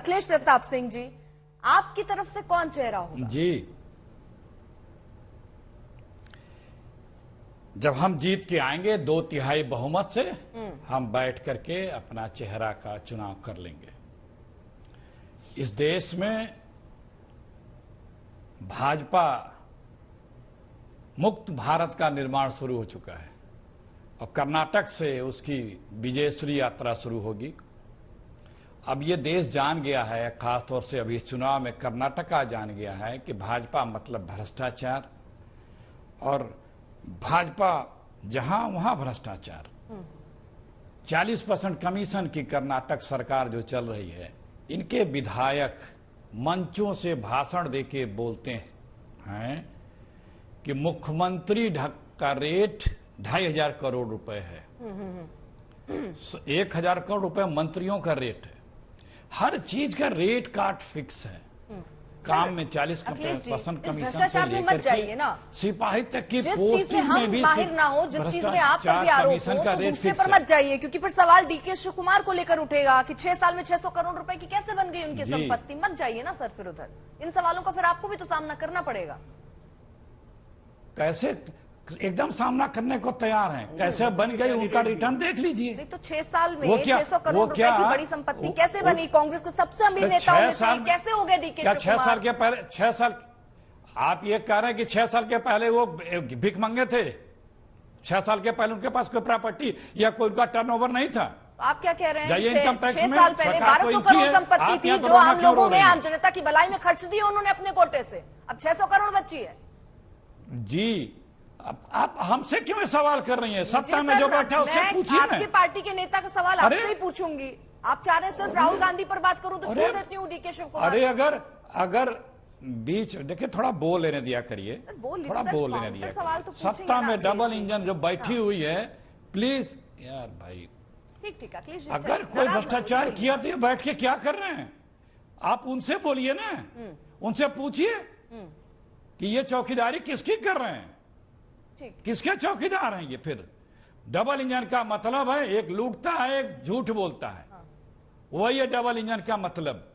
अखिलेश प्रताप सिंह जी, आपकी तरफ से कौन चेहरा होगा? जी, जब हम जीत के आएंगे 2/3 बहुमत से, हम बैठ करके अपना चेहरा का चुनाव कर लेंगे। इस देश में भाजपा मुक्त भारत का निर्माण शुरू हो चुका है और कर्नाटक से उसकी विजयश्री यात्रा शुरू होगी। अब ये देश जान गया है, खासतौर से अभी चुनाव में कर्नाटका जान गया है कि भाजपा मतलब भ्रष्टाचार, और भाजपा जहां वहां भ्रष्टाचार। 40% कमीशन की कर्नाटक सरकार जो चल रही है, इनके विधायक मंचों से भाषण देके बोलते हैं कि मुख्यमंत्री का रेट 2500 करोड़ रुपए है, 1000 करोड़ रुपए मंत्रियों का रेट है। हर चीज का रेट काट फिक्स है। काम में 40% कमीशन से लेकर के सिपाही तक की पोस्टिंग में भी माहिर ना हो, जिस चीज में आप पर भी आरोप हो, तो दूसरे पर मत जाइए, क्योंकि फिर सवाल डीके शिव कुमार को लेकर उठेगा कि 6 साल में 600 करोड़ रुपए की कैसे बन गई उनकी संपत्ति। मत जाइए ना सर फिर उधर, इन सवालों का फिर आपको भी तो सामना करना पड़ेगा। कैसे एकदम सामना करने को तैयार हैं, कैसे बन गई उनका रिटर्न देख लीजिए। नहीं तो 6 साल में 600 करोड़ रुपए की बड़ी संपत्ति कैसे बनी? कांग्रेस के सबसे अमीर नेताओं में से कैसे हो गए डीके? 6 साल के पहले, 6 साल आप ये कह रहे हैं कि 6 साल के पहले वो भिख मंगे थे? 6 साल के पहले उनके पास कोई प्रॉपर्टी या कोई उनका टर्नओवर नहीं था? आप क्या कह रहे हैं? इनकम टैक्स 6 साल पहले 1200 करोड़ संपत्ति थी जो आम लोगों ने, आम जनता की भलाई में खर्च दी उन्होंने अपने कोटे से। अब 600 करोड़ बची है। जी, आप हमसे क्यों सवाल कर रही हैं? सत्ता में जो बैठा उससे पूछिए। आपकी पार्टी के नेता का सवाल आपसे ही पूछूंगी। आप चाह रहे हैं सिर्फ राहुल गांधी पर बात करूं तो छोड़ देती हूँ डीके शिव कुमार। अरे अगर बीच देखिए, थोड़ा बोल लेने दिया करिए, थोड़ा बोल लेने दिया। सत्ता में डबल इंजन जो बैठी हुई है, प्लीज यार भाई, ठीक अगर कोई भ्रष्टाचार किया तो ये बैठ के क्या कर रहे हैं? आप उनसे बोलिए ना, उनसे पूछिए कि ये चौकीदारी किसकी कर रहे हैं, किसके चौकीदार हैं ये? फिर डबल इंजन का मतलब है एक लूटता है, एक झूठ बोलता है, वही है डबल इंजन का मतलब।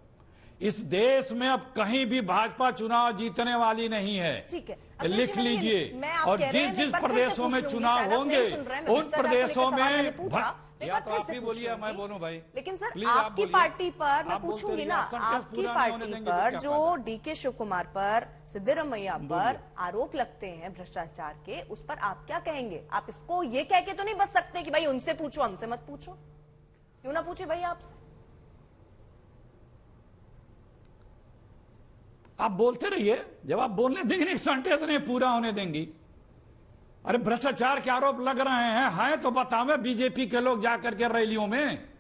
इस देश में अब कहीं भी भाजपा चुनाव जीतने वाली नहीं है, लिख लीजिए। और जिस प्रदेशों में चुनाव होंगे उन प्रदेशों में, या तो आप ही बोलिए मैं बोलूं भाई। लेकिन सर आपकी पार्टी पर मैं पूछूंगी ना, आपकी पार्टी पर जो डीके शिव कुमार पर, सिद्धरमैया पर आरोप लगते हैं भ्रष्टाचार के, उस पर आप क्या कहेंगे? आप इसको ये कह के तो नहीं बच सकते कि भाई उनसे पूछो, हमसे मत पूछो। क्यों ना पूछे भाई आपसे? आप बोलते रहिए, जब आप बोलने देंगे सेंटेंस नहीं पूरा होने देंगी। अरे भ्रष्टाचार के आरोप लग रहे हैं तो बतावे बीजेपी के लोग जाकर के रैलियों में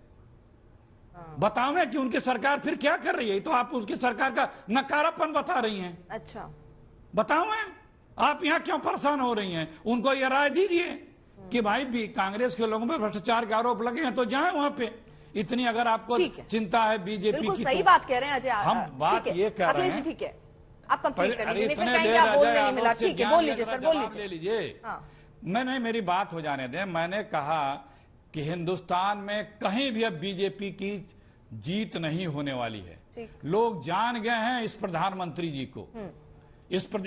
बतावे कि उनकी सरकार फिर क्या कर रही है। तो आप उसकी सरकार का नकारापन बता रही हैं। अच्छा, बतावे आप यहां क्यों परेशान हो रही हैं? उनको यह राय दीजिए कि भाई भी कांग्रेस के लोगों पर भ्रष्टाचार के आरोप लगे हैं तो जाए वहां पे। इतनी अगर आपको चिंता है बीजेपी की, सही बात कह रहे हैं अजय। हम बात ये कह रहे हैं, ठीक है, आप कंप्लीट कर लीजिए, फिर कहेंगे आप बोलने नहीं मिला। ठीक है, बोल लीजिए सर, बोल लीजिए। मैंने मेरी बात हो जाने दें। मैंने कहा कि हिंदुस्तान में कहीं भी अब बीजेपी की जीत नहीं होने वाली है। लोग जान गए हैं इस प्रधानमंत्री जी को।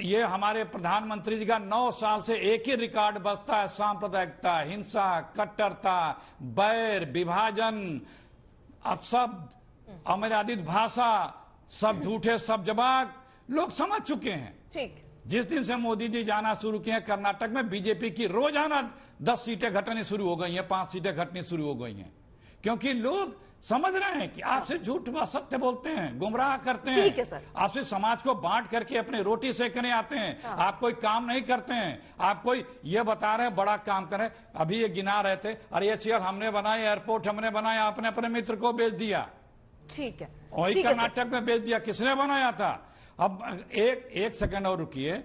ये हमारे प्रधानमंत्री जी का 9 साल से एक ही रिकॉर्ड बचता है, सांप्रदायिकता, हिंसा, कट्टरता, बैर, विभाजन, अपशब्द, अमर्यादित भाषा, सब झूठे, सब जवाब लोग समझ चुके हैं। ठीक, जिस दिन से मोदी जी जाना शुरू किए हैं कर्नाटक में, बीजेपी की रोजाना 10 सीटें घटनी शुरू हो गई हैं, 5 सीटें घटनी शुरू हो गई हैं, क्योंकि लोग समझ रहे हैं कि आपसे झूठ व सत्य बोलते हैं, गुमराह करते हैं, आपसे समाज को बांट करके अपने रोटी सेकने आते हैं। आप कोई काम नहीं करते हैं, आप कोई ये बता रहे हैं बड़ा काम करें। अभी ये गिना रहे थे, अरे ये चेयर हमने बनाया, एयरपोर्ट हमने बनाया, आपने अपने मित्र को बेच दिया। ठीक है, वही कर्नाटक में बेच दिया, किसने बनाया था? अब एक सेकंड और रुकिए।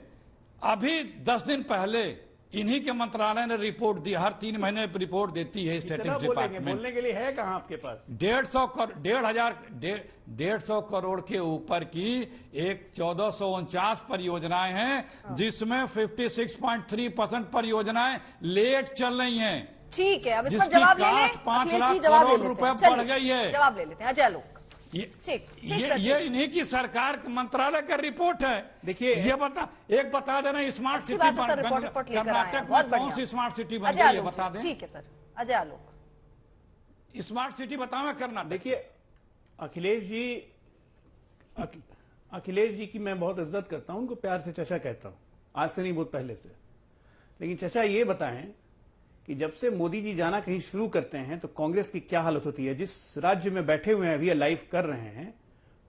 अभी 10 दिन पहले इन्हीं के मंत्रालय ने रिपोर्ट दी, हर 3 महीने रिपोर्ट देती है स्टैटिस्टिक्स डिपार्टमेंट। बोलने के लिए है कहां आपके पास? 150 करोड़ के ऊपर की एक 1449 परियोजनाएं हैं, जिसमें 56.3% परियोजनाएं लेट चल रही हैं। ठीक है, अब इसका जवाब ले लें। 5 लाख करोड़ रुपए बढ़ गई है। जवाब ले लेते हैं अजय लोग। ये इन्हीं की सरकार के मंत्रालय का रिपोर्ट है। देखिए, ये बता देना स्मार्ट सिटी कर्नाटक में कौन सी स्मार्ट सिटी बन गई, ये बता दें। ठीक है sir, Ajay Alok, smart city बताओ कर्नाटक। देखिए अखिलेश जी की मैं बहुत इज्जत करता हूं, उनको प्यार से चचा कहता हूं, आज से नहीं बहुत पहले से। लेकिन चचा ये बताएं कि जब से मोदी जी जाना कहीं शुरू करते हैं तो कांग्रेस की क्या हालत होती है। जिस राज्य में बैठे हुए हैं अभी लाइव कर रहे हैं,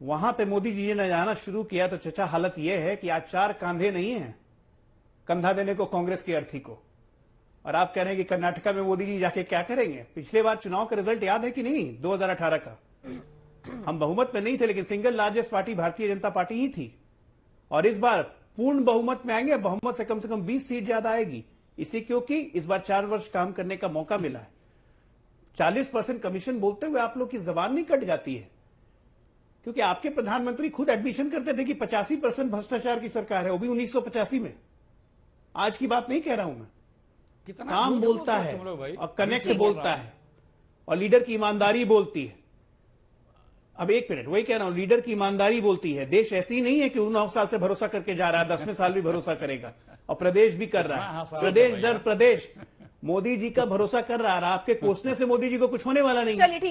वहां पे मोदी जी ने जाना शुरू किया तो चचा हालत यह है कि आज 4 कांधे नहीं है कंधा देने को कांग्रेस की अर्थी को। और आप कह रहे हैं कि कर्नाटका में मोदी जी जाके क्या करेंगे। पिछले बार चुनाव का रिजल्ट याद है कि नहीं, 2018 का। हम बहुमत में नहीं थे, लेकिन single largest party Bharatiya Janata party ही थी। और इस बार पूर्ण बहुमत में आएंगे, बहुमत से कम 20 सीट ज्यादा आएगी। इसी क्योंकि इस बार 4 वर्ष काम करने का मौका मिला है। 40% कमीशन बोलते हुए आप लोग की जबान नहीं कट जाती है, क्योंकि आपके प्रधानमंत्री खुद एडमिशन करते थे कि 85% भ्रष्टाचार की सरकार है, वो भी 1985 में। आज की बात नहीं कह रहा हूं मैं। कितना काम बोलता है और कनेक्ट बोलता है और लीडर की ईमानदारी बोलती है। अब 1 मिनट, वही कह रहा हूं, लीडर की ईमानदारी बोलती है। देश ऐसी ही नहीं है कि 9 साल से भरोसा करके जा रहा है, 10वें साल भी भरोसा करेगा, और प्रदेश भी कर रहा है। प्रदेश दर प्रदेश मोदी जी का भरोसा कर रहा है। आपके कोसने से मोदी जी को कुछ होने वाला नहीं। चलिए ठीक है।